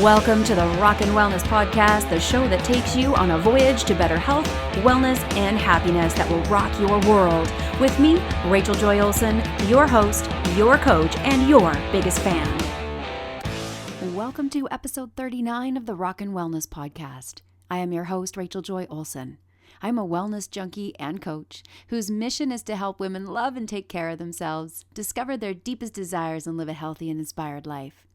Welcome to the Rock and Wellness Podcast, the show that takes you on a voyage to better health, wellness, and happiness that will rock your world. With me, Rachel Joy Olson, your host, your coach, and your biggest fan. Welcome to episode 39 of the Rock and Wellness Podcast. I am your host, Rachel Joy Olson. I'm a wellness junkie and coach whose mission is to help women love and take care of themselves, discover their deepest desires, and live a healthy and inspired life.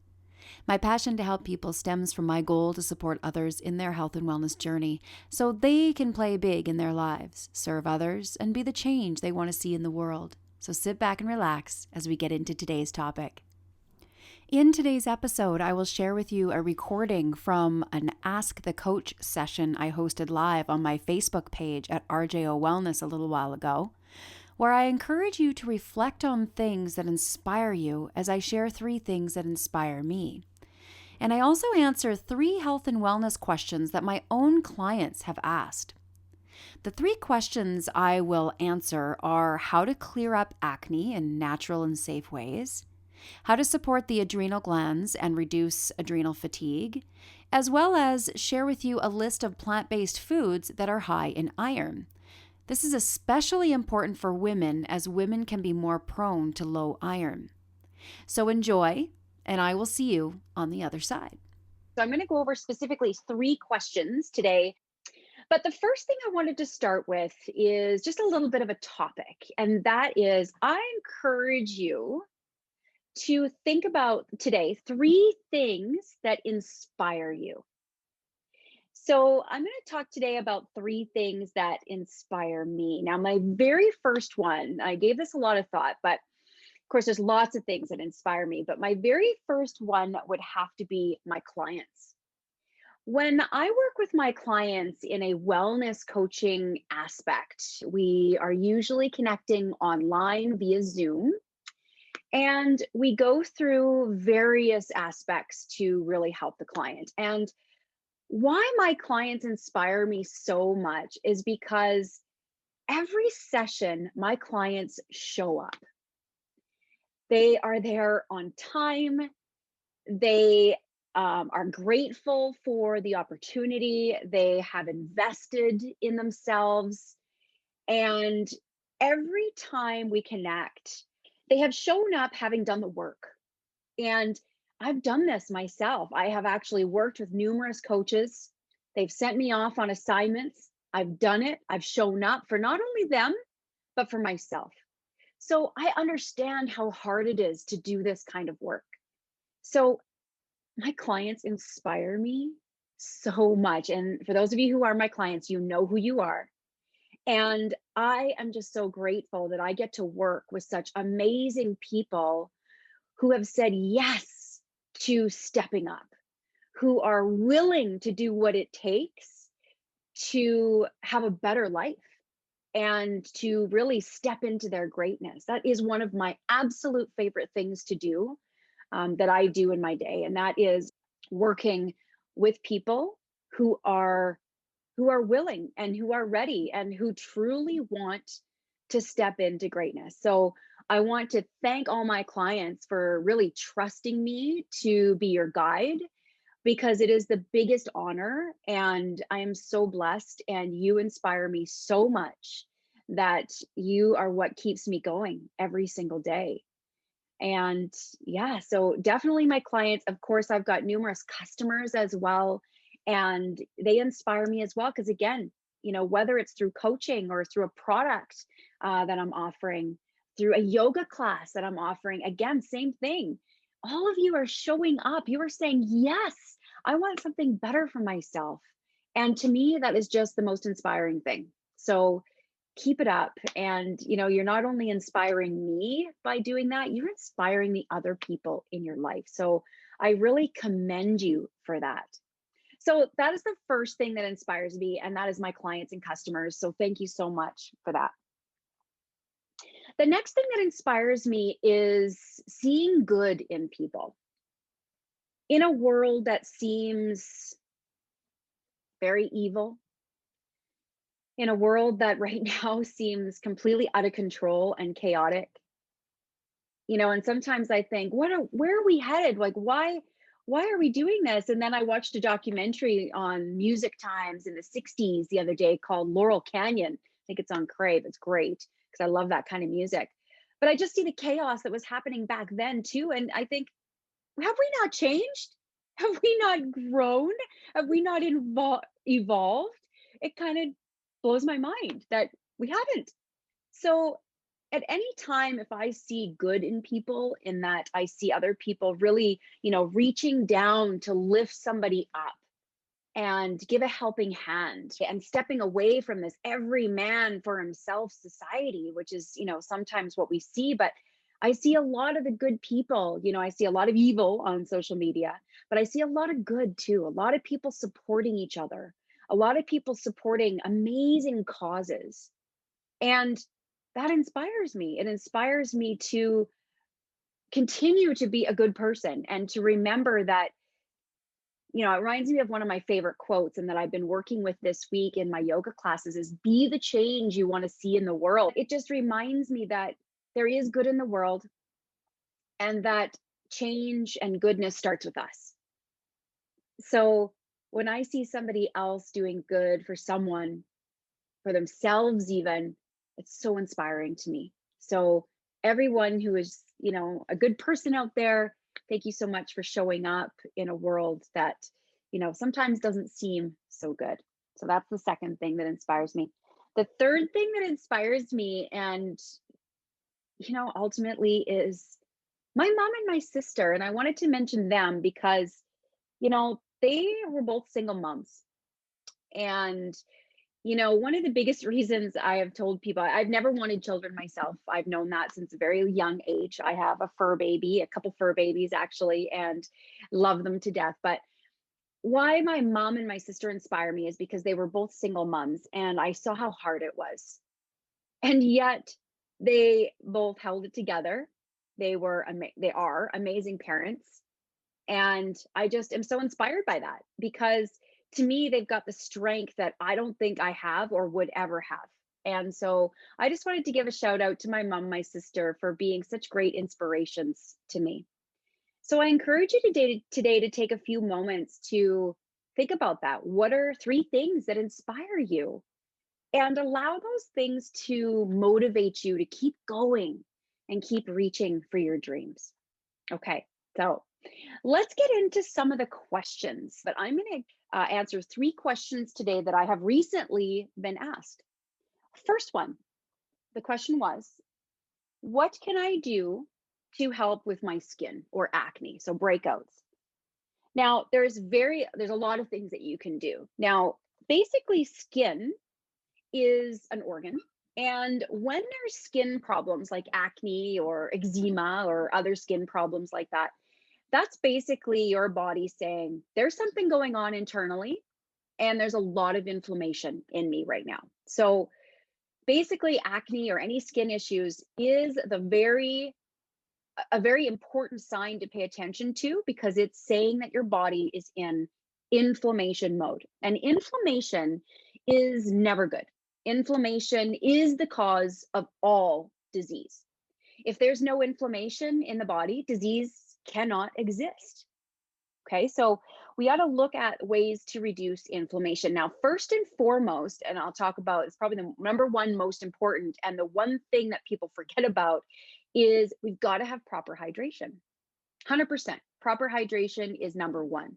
My passion to help people stems from my goal to support others in their health and wellness journey so they can play big in their lives, serve others, and be the change they want to see in the world. So sit back and relax as we get into today's topic. In today's episode, I will share with you a recording from an Ask the Coach session I hosted live on my Facebook page at R.J.O Wellness a little while ago, where I encourage you to reflect on things that inspire you as I share 3 things that inspire me. And I also answer 3 health and wellness questions that my own clients have asked. The 3 questions I will answer are how to clear up acne in natural and safe ways, how to support the adrenal glands and reduce adrenal fatigue, as well as share with you a list of plant-based foods that are high in iron. This is especially important for women as women can be more prone to low iron. So enjoy, and I will see you on the other side. So I'm going to go over specifically 3 questions today. But the first thing I wanted to start with is just a little bit of a topic. And that is, I encourage you to think about today 3 things that inspire you. So I'm going to talk today about 3 things that inspire me. Now, my very first one, I gave this a lot of thought, but of course, there's lots of things that inspire me, but my very first one would have to be my clients. When I work with my clients in a wellness coaching aspect, we are usually connecting online via Zoom, and we go through various aspects to really help the client. And why my clients inspire me so much is because every session, my clients show up. They are there on time. They are grateful for the opportunity. They have invested in themselves. And every time we connect, they have shown up having done the work. And I've done this myself. I have actually worked with numerous coaches. They've sent me off on assignments. I've done it. I've shown up for not only them, but for myself. So I understand how hard it is to do this kind of work. So my clients inspire me so much. And for those of you who are my clients, you know who you are. And I am just so grateful that I get to work with such amazing people who have said yes to stepping up, who are willing to do what it takes to have a better life and to really step into their greatness. That is one of my absolute favorite things to do, that I do in my day. And that is working with people who are willing and who are ready and who truly want to step into greatness. So I want to thank all my clients for really trusting me to be your guide, because it is the biggest honor. And I am so blessed, and you inspire me so much that you are what keeps me going every single day. And yeah, so definitely my clients. Of course, I've got numerous customers as well, and they inspire me as well. Because again, whether it's through coaching or through a product that I'm offering, through a yoga class that I'm offering, again, same thing. All of you are showing up. You are saying, yes, I want something better for myself. And to me, that is just the most inspiring thing. So keep it up. And you're not only inspiring me by doing that, you're inspiring the other people in your life. So I really commend you for that. So that is the first thing that inspires me, and that is my clients and customers. So thank you so much for that. The next thing that inspires me is seeing good in people. In a world that seems very evil, in a world that right now seems completely out of control and chaotic, and sometimes I think, where are we headed? Like, why why are we doing this? And then I watched a documentary on music times in the 60s the other day called Laurel Canyon. I think it's on Crave. It's great because I love that kind of music. But I just see the chaos that was happening back then too. And I think, have we not changed? Have we not grown? Have we not evolved? It kind of blows my mind that we haven't. So, at any time, if I see good in people, in that I see other people really, reaching down to lift somebody up and give a helping hand and stepping away from this every man for himself society, which is, sometimes what we see. But I see a lot of the good people, I see a lot of evil on social media, but I see a lot of good too. A lot of people supporting each other, a lot of people supporting amazing causes. And that inspires me. It inspires me to continue to be a good person and to remember that, it reminds me of one of my favorite quotes and that I've been working with this week in my yoga classes is be the change you want to see in the world. It just reminds me that there is good in the world and that change and goodness starts with us. So when I see somebody else doing good for someone, for themselves even, it's so inspiring to me. So everyone who is, a good person out there, thank you so much for showing up in a world that, sometimes doesn't seem so good. So that's the second thing that inspires me. The third thing that inspires me and, ultimately is my mom and my sister. And I wanted to mention them because, they were both single moms. And one of the biggest reasons I have told people I've never wanted children myself. I've known that since a very young age. I have a fur baby, a couple fur babies actually, and love them to death. But why my mom and my sister inspire me is because they were both single moms and I saw how hard it was. And yet they both held it together. They are amazing parents. And I just am so inspired by that because to me, they've got the strength that I don't think I have or would ever have. And so I just wanted to give a shout out to my mom, my sister for being such great inspirations to me. So I encourage you today to take a few moments to think about that. What are three things that inspire you? And allow those things to motivate you to keep going and keep reaching for your dreams. Okay, so let's get into some of the questions, but I'm going to answer three questions today that I have recently been asked. First one, the question was, what can I do to help with my skin or acne, so breakouts? Now, there's a lot of things that you can do. Now, basically skin is an organ. And when there's skin problems like acne or eczema or other skin problems like that, that's basically your body saying there's something going on internally and there's a lot of inflammation in me right now. So basically acne or any skin issues is a very important sign to pay attention to because it's saying that your body is in inflammation mode. And inflammation is never good. Inflammation is the cause of all disease. If there's no inflammation in the body, disease cannot exist. Okay, so we got to look at ways to reduce inflammation. Now, first and foremost, and I'll talk about it's probably the number one most important, and the one thing that people forget about is we've got to have proper hydration. 100%. Proper hydration is number one.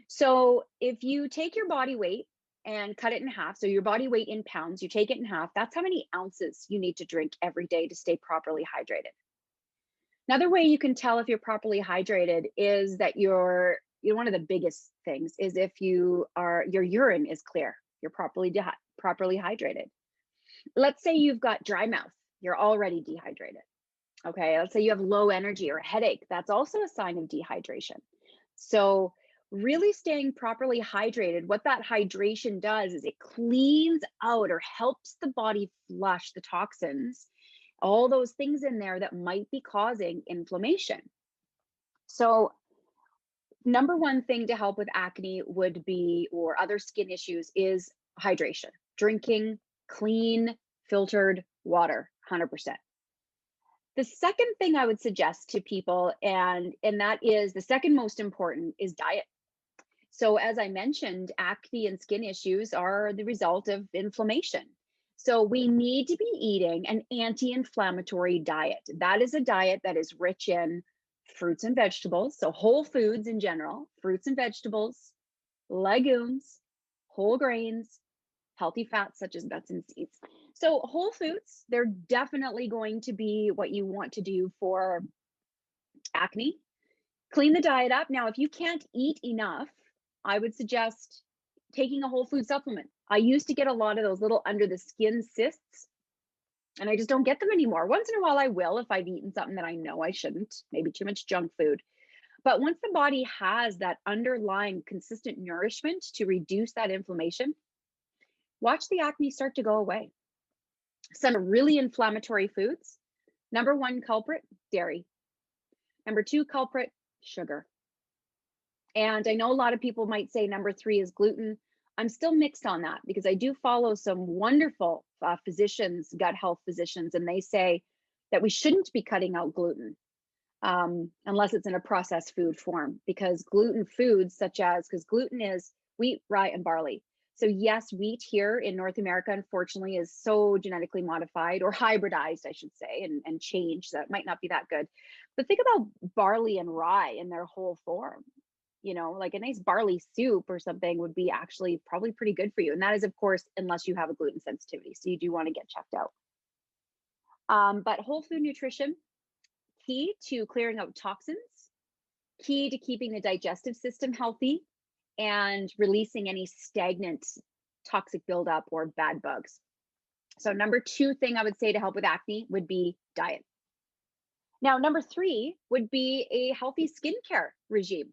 So if you take your body weight and cut it in half, so your body weight in pounds, you take it in half, that's how many ounces you need to drink every day to stay properly hydrated. Another way you can tell if you're properly hydrated is that you're one of the biggest things is if your urine is clear, you're properly hydrated. Let's say you've got dry mouth, you're already dehydrated. Okay, let's say you have low energy or a headache, that's also a sign of dehydration. So really staying properly hydrated, what that hydration does is it cleans out or helps the body flush the toxins, all those things in there that might be causing inflammation. So number one thing to help with acne would be, or other skin issues, is hydration, drinking clean, filtered water, 100%. The second thing I would suggest to people, and that is the second most important, is diet. So, as I mentioned, acne and skin issues are the result of inflammation. So, we need to be eating an anti inflammatory diet. That is a diet that is rich in fruits and vegetables. So, whole foods in general, fruits and vegetables, legumes, whole grains, healthy fats such as nuts and seeds. So, whole foods, they're definitely going to be what you want to do for acne. Clean the diet up. Now, if you can't eat enough, I would suggest taking a whole food supplement. I used to get a lot of those little under the skin cysts, and I just don't get them anymore. Once in a while, I will if I've eaten something that I know I shouldn't, maybe too much junk food. But once the body has that underlying consistent nourishment to reduce that inflammation, watch the acne start to go away. Some really inflammatory foods. Number one culprit, dairy. Number two culprit, sugar. And I know a lot of people might say number three is gluten. I'm still mixed on that because I do follow some wonderful physicians, gut health physicians, and they say that we shouldn't be cutting out gluten unless it's in a processed food form, because gluten foods, such as, because gluten is wheat, rye, and barley. So, yes, wheat here in North America, unfortunately, is so genetically modified or hybridized, I should say, and changed. That might not be that good. But think about barley and rye in their whole form. Like a nice barley soup or something would be actually probably pretty good for you. And that is, of course, unless you have a gluten sensitivity. So you do want to get checked out. But whole food nutrition, key to clearing out toxins, key to keeping the digestive system healthy and releasing any stagnant toxic buildup or bad bugs. So, number two thing I would say to help with acne would be diet. Now, number three would be a healthy skincare regime.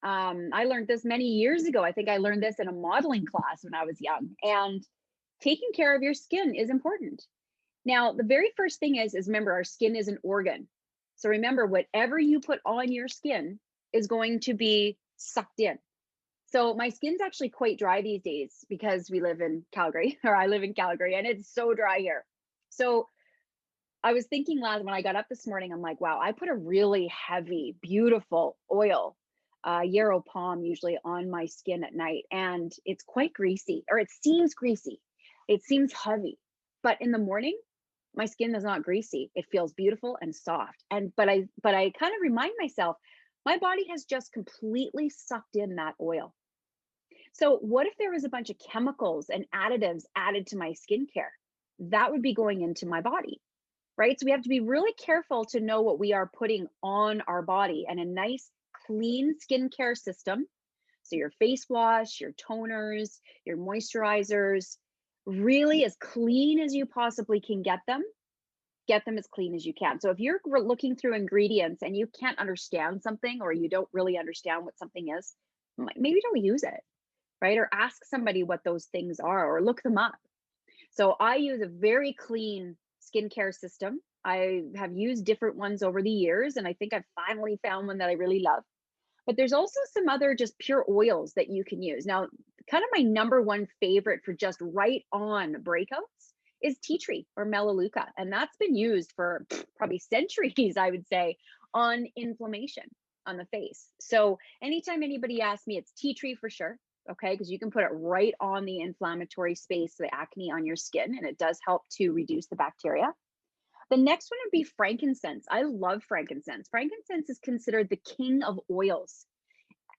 I learned this many years ago. I think I learned this in a modeling class when I was young. And taking care of your skin is important. Now, the very first thing is remember, our skin is an organ. So remember, whatever you put on your skin is going to be sucked in. So my skin's actually quite dry these days because we live in Calgary, or I live in Calgary, and it's so dry here. So I was thinking when I got up this morning, I'm like, wow, I put a really heavy, beautiful oil, yarrow palm usually on my skin at night, and it's quite greasy, or it seems greasy. It seems heavy, but in the morning, my skin is not greasy. It feels beautiful and soft. But I kind of remind myself, my body has just completely sucked in that oil. So what if there was a bunch of chemicals and additives added to my skincare? That would be going into my body, right? So we have to be really careful to know what we are putting on our body, and a nice clean skincare system. So your face wash, your toners, your moisturizers, really as clean as you possibly can get them as clean as you can. So if you're looking through ingredients and you can't understand something, or you don't really understand what something is, maybe don't use it, right? Or ask somebody what those things are, or look them up. So I use a very clean skincare system. I have used different ones over the years, and I think I've finally found one that I really love. But there's also some other just pure oils that you can use. Now, kind of my number one favorite for just right on breakouts is tea tree or melaleuca. And that's been used for probably centuries, I would say, on inflammation on the face. So anytime anybody asks me, it's tea tree for sure. Okay, because you can put it right on the inflammatory space, the acne on your skin, and it does help to reduce the bacteria. The next one would be frankincense. I love frankincense. Frankincense is considered the king of oils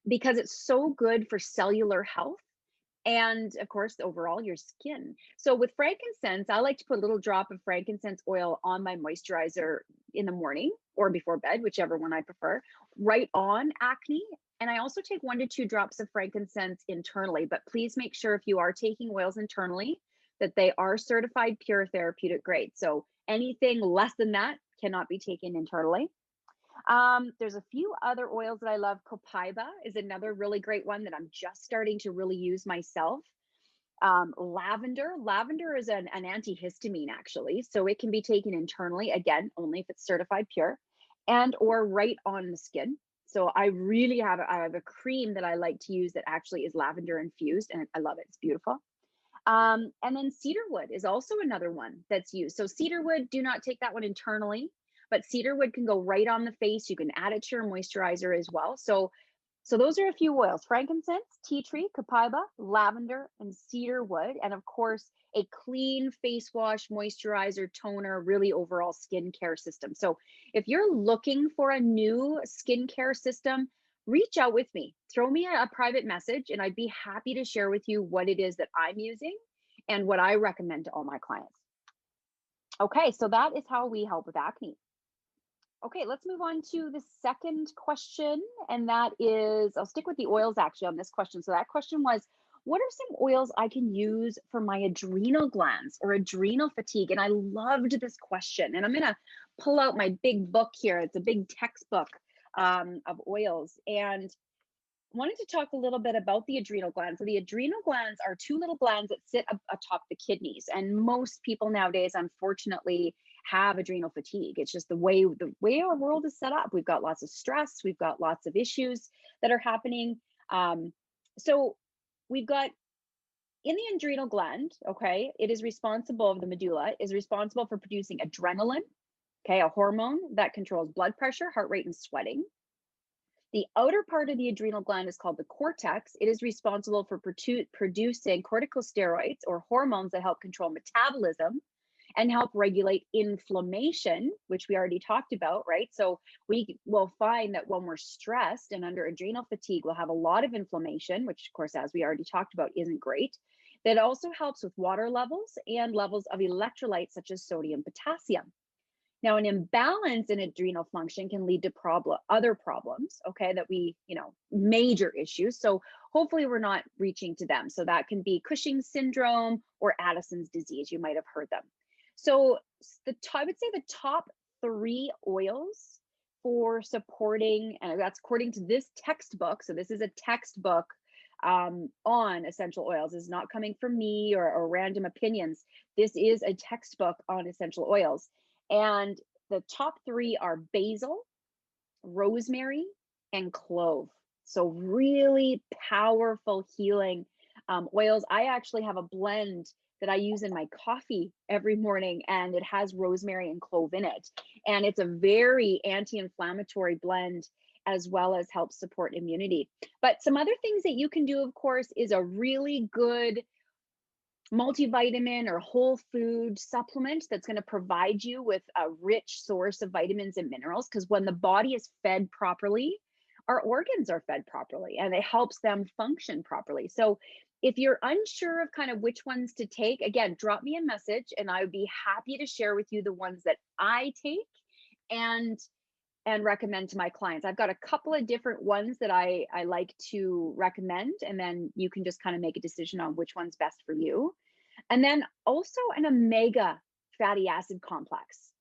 because it's so good for cellular health and, of course, overall your skin. So with frankincense, I like to put a little drop of frankincense oil on my moisturizer in the morning or before bed, whichever one I prefer, right on acne. And I also take 1 to 2 drops of frankincense internally, but please make sure if you are taking oils internally that they are certified pure therapeutic grade. So anything less than that cannot be taken internally. There's a few other oils that I love. Copaiba is another really great one that I'm just starting to really use myself. Lavender is an antihistamine, actually. So it can be taken internally, again, only if it's certified pure, and or right on the skin. So I have a cream that I like to use that actually is lavender infused, and I love it. It's beautiful. And then cedarwood is also another one that's used. So cedarwood, do not take that one internally. but cedarwood can go right on the face. You can add it to your moisturizer as well. So those are a few oils: frankincense, tea tree, copaiba, lavender, and cedar wood. And of course, a clean face wash, moisturizer, toner, really overall skincare system. So if you're looking for a new skincare system, reach out with me. Throw me a private message, and I'd be happy to share with you what it is that I'm using and what I recommend to all my clients. Okay, so that is how we help with acne. Okay, let's move on to the second question. And that is, I'll stick with the oils actually on this question. So that question was, what are some oils I can use for my adrenal glands or adrenal fatigue? And I loved this question. And I'm going to pull out my big book here. It's a big textbook of oils. And wanted to talk a little bit about the adrenal glands. So the adrenal glands are two little glands that sit atop the kidneys, and most people nowadays, unfortunately, have adrenal fatigue. It's just the way our world is set up. We've got lots of stress, we've got lots of issues that are happening. So we've got in the adrenal gland, okay, it is responsible, the medulla is responsible for producing adrenaline, okay, a hormone that controls blood pressure, heart rate, and sweating. The outer part of the adrenal gland is called the cortex. It is responsible for producing corticosteroids, or hormones that help control metabolism and help regulate inflammation, which we already talked about, right? So we will find that when we're stressed and under adrenal fatigue, we'll have a lot of inflammation, which of course, as we already talked about, isn't great. That also helps with water levels and levels of electrolytes such as sodium, potassium. Now, an imbalance in adrenal function can lead to other problems, okay, that major issues. So hopefully we're not reaching to them. So that can be Cushing's syndrome or Addison's disease. You might have heard them. So I would say the top 3 oils for supporting, and that's according to this textbook. So this is a textbook on essential oils. It's not coming from me or random opinions. This is a textbook on essential oils. And the top 3 are basil, rosemary, and clove. So really powerful healing oils. I actually have a blend that I use in my coffee every morning, and it has rosemary and clove in it. And it's a very anti-inflammatory blend, as well as helps support immunity. But some other things that you can do, of course, is a really good multivitamin or whole food supplement that's going to provide you with a rich source of vitamins and minerals, because when the body is fed properly, our organs are fed properly and it helps them function properly. So if you're unsure of kind of which ones to take, again, drop me a message and I would be happy to share with you the ones that I take and recommend to my clients. I've got a couple of different ones that I like to recommend, and then you can just kind of make a decision on which one's best for you. And then also an omega fatty acid complex.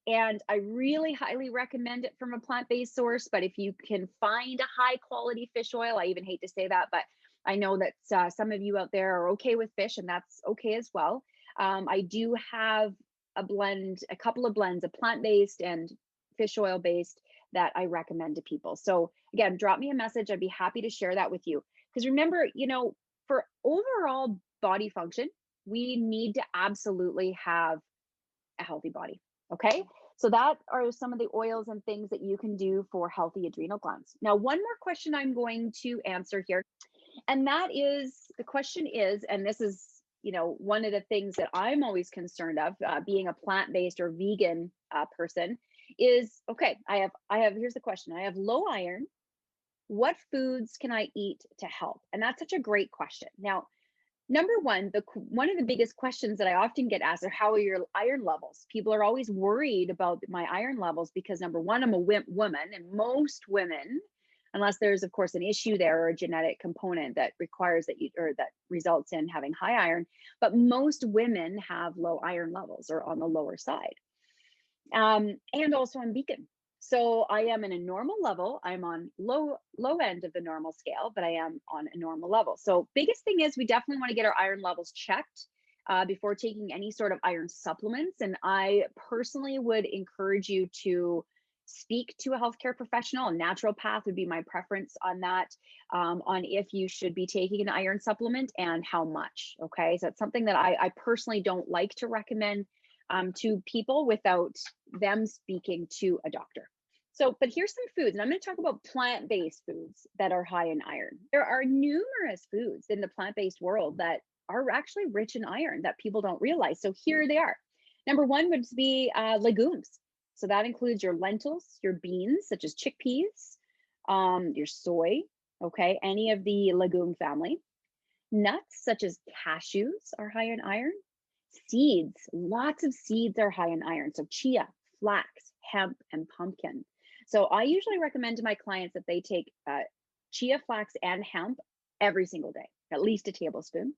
And I really highly recommend it from a plant-based source, but if you can find a high quality fish oil, I even hate to say that, but I know that some of you out there are okay with fish, and that's okay as well. I do have a couple of blends of plant-based and fish oil based that I recommend to people. So again, drop me a message. I'd be happy to share that with you. Because remember, for overall body function, we need to absolutely have a healthy body. Okay. So that are some of the oils and things that you can do for healthy adrenal glands. Now, one more question I'm going to answer here. And the question is, and this is, one of the things that I'm always concerned of, being a plant-based or vegan person, is, okay, here's the question. I have low iron. What foods can I eat to help? And that's such a great question. Now, number one, one of the biggest questions that I often get asked are, how are your iron levels? People are always worried about my iron levels because, number one, I'm a woman, and most women, unless there's of course an issue there or a genetic component that requires that results in having high iron, but most women have low iron levels or on the lower side. And also I'm vegan. So I am in a normal level. I'm on low end of the normal scale, but I am on a normal level. So biggest thing is we definitely want to get our iron levels checked before taking any sort of iron supplements. And I personally would encourage you to speak to a healthcare professional. A naturopath would be my preference on that, on if you should be taking an iron supplement and how much. Okay, so it's something that I personally don't like to recommend to people without them speaking to a doctor. So, but here's some foods, and I'm going to talk about plant-based foods that are high in iron. There are numerous foods in the plant-based world that are actually rich in iron that people don't realize. So here they are. Number one would be legumes. So that includes your lentils, your beans, such as chickpeas, your soy, okay, any of the legume family. Nuts, such as cashews, are high in iron. Seeds, lots of seeds are high in iron. So chia, flax, hemp, and pumpkin. So I usually recommend to my clients that they take chia, flax, and hemp every single day, at least a tablespoon.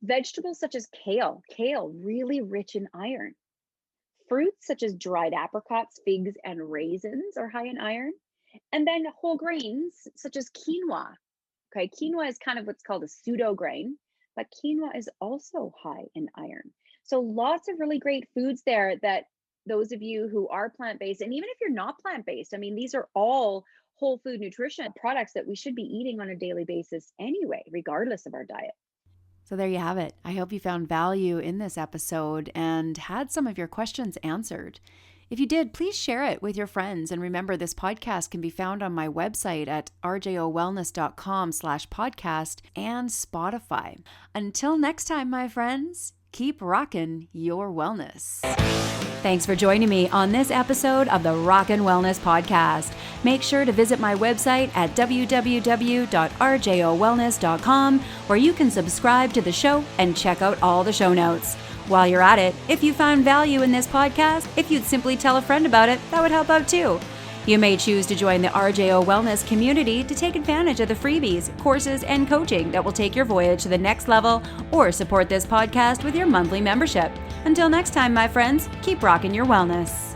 Vegetables such as kale, really rich in iron. Fruits such as dried apricots, figs, and raisins are high in iron. And then whole grains such as quinoa. Okay, quinoa is kind of what's called a pseudo grain, but quinoa is also high in iron. So lots of really great foods there that those of you who are plant-based, and even if you're not plant-based, I mean, these are all whole food nutrition products that we should be eating on a daily basis anyway, regardless of our diet. So there you have it. I hope you found value in this episode and had some of your questions answered. If you did, please share it with your friends. And remember, this podcast can be found on my website at rjowellness.com/podcast and Spotify. Until next time, my friends, keep rocking your wellness. Thanks for joining me on this episode of the Rockin' Wellness Podcast. Make sure to visit my website at www.rjowellness.com, where you can subscribe to the show and check out all the show notes. While you're at it, if you found value in this podcast, if you'd simply tell a friend about it, that would help out too. You may choose to join the R.J.O Wellness community to take advantage of the freebies, courses, and coaching that will take your voyage to the next level, or support this podcast with your monthly membership. Until next time, my friends, keep rocking your wellness.